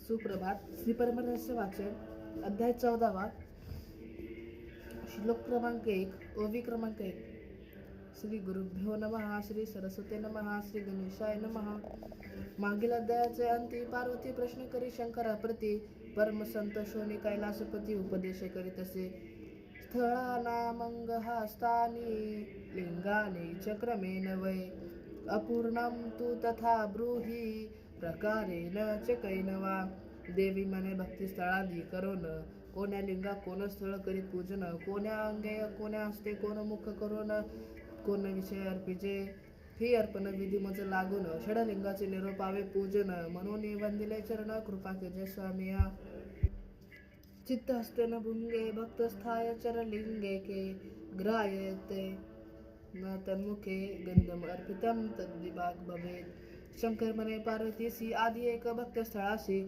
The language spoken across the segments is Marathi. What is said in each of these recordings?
सुप्रभात. श्री परमरहस्य वाचन अध्याय 14वा, श्लोक क्रमांक 1, ओवी क्रमांक 1. श्री गुरुभ्यो नमः. श्री सरस्वती नमः. श्री गणेशाय नमः. मागील अध्यायाचे अंती पार्वती प्रश्न करी शंकराप्रती परमसंत शोनी कैलासपती उपदेश करीत असे. स्थळानामंगहस्तानि लिंगानि चक्रमेण वै अपूर्णं तु तथा ब्रूहि प्रकारेण च कैनवा. देवी म्हणे, भक्तिस्थळादी करोन कोण्या लिंगा कोण स्थळ करीत पूजन, कोण्या अंगे कोण्या हस्ते कोण मुख करून कोण विषय अर्पिजे, ही अर्पण विधी मज लागून षडलिंगाचे निरोपावे पूजन. म्हणून वंदिले चरण कृपा केजे स्वामिया. चित्त हस्ते न भुंगे भक्तस्थाय चरलिंगे के ग्राह्यते न तन्मुखे गंधम अर्पितम तद्विभाग भवेत. शंकर म्हणे, पार्वतीसी आदी एक भक्तस्थळासी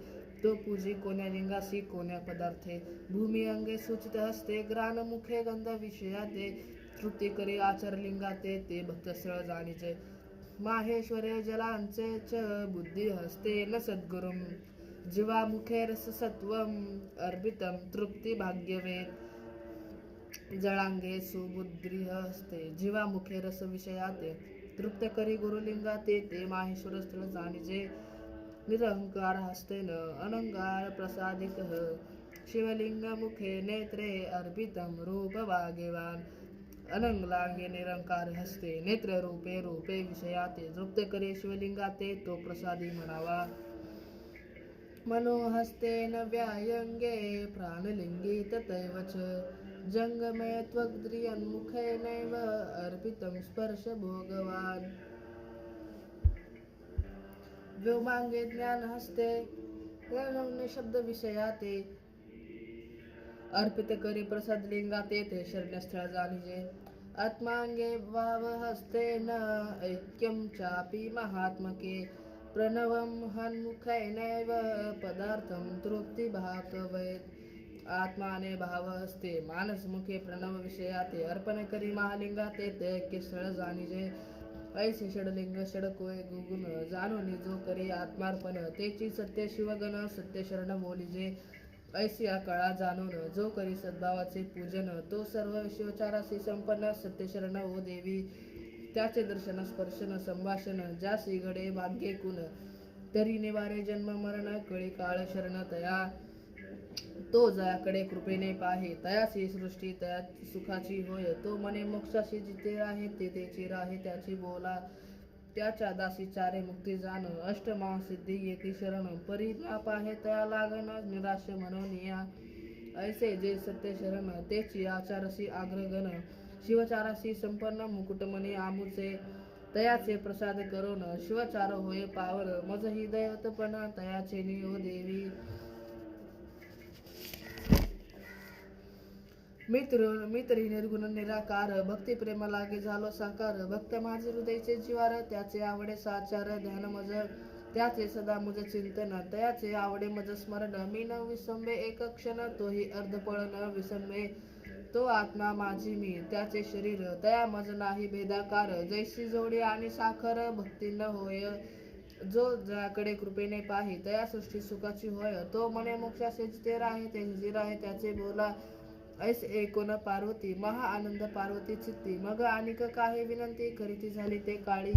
तो पूजी कोण्या लिंगासी कोण्या पदार्थे भूमी अंगे सूचित हस्ते ग्राण मुखे गंध विषयाते तृप्ती करी आचरलिंगाते ते भक्तस्थळ जाणीचे. माहेश्वरे जलांचे च बुद्धी हस्ते न सद्गुरुम जीवा मुखे रससत्वम अर्पितम तृप्ती भाग्यवेत. जळांगे सुबुद्धी हस्ते जीवा मुखे रस विषयाते तृप्त करी गुरुलिंगाते ते माहेश्वर स्थळ जाणीजे. निरंकार हस्तेन अनंगार प्रसादिक शिवलिंग मुखे नेत्रे अर्पितम रूप वागेवान. अनंगलांगे निरंकार हस्ते नेत्र रूपे रूपे विषयाते तृप्त करी शिवलिंगाते तो प्रसादी म्हणावा. मनोहस्तेन व्यायंगे प्राणलिंगी तथैव च जंगमे त्वग्द्रियन्मुखेनैव अर्पितं स्पर्श भोगवान. व्योमांगे ज्ञान हस्ते शब्द विषयाते अर्पित करी प्रसाद लिंगाते ते शरणस्थळ जाणीजे. आत्मांगे भाव हस्तेन ऐक्यं चापि महात्मके प्रणवं हन्मुखैनैव पदार्थं तृप्ती भाकवेत. आत्माने भाव हस्ते मानसमुखे प्रणव विषयाते अर्पण करी महालिंगाते ते ऐक्य स्थळ जाणीजे. ऐसे षडलिंग षडकोय गुगुण जाणून जो करी आत्मार्पण तेची सत्य शिवगण सत्य शरण बोलिजे. ऐसी काळा जाणून जो करी सद्भावाचे पूजन तो सर्व शिवचारासी संपन्न सत्य शरण ओ देवी. त्याचे दर्शन स्पर्शन संभाषण ज्यासी घडे भाग्ये कुण तरी निवारे जन्म मरण कळी काळ शरण तया. तो जयाकडे कृपेने पाहे तयाची सृष्टी तया सुखाची होय. तो मने मोक्षाशी जिथे राहे ते तेची राहे त्याची बोला. त्याच्या दासी चारे मुक्ती जाण अष्टमहासिद्धी येती शरण परी ना पाहे तया लागण निराश म्हणून या. ऐसे जे सत्य शरण तेची आचारसी आग्रगण शिवचारासी संपन्न मुकुटमणी आमुचे तयाचे प्रसाद करून शिवचार होय पावन मज ही दैवतपण तयाचे नियो देवी. मी तरी निर्गुण निराकार भक्ती प्रेम लागे झालो साकार. भक्त माझे हृदयचे जिवार त्याचे आवडे साचार ध्यान मज त्याचे सदा मुझ चिंतन तयाचे आवडे मज स्मरण. मी न विसंबे एक क्षण तोही अर्धपळ न विसंबे तो आत्मा माझी मी त्याचे शरीर तया मज नाही भेदाकार. जैसी जोडी आणि साखर भक्ती न होय जो ज्याकडे कृपेने पाही तया सृष्टी सुखाची होय. तो मने मोक्षासे जिथे राहे ते जिथे राहे त्याचे बोला. ऐसे एकोन पार्वती महा आनंद पार्वती चित्ती मग आणिक काही विनंती करीती झाली ते काळी.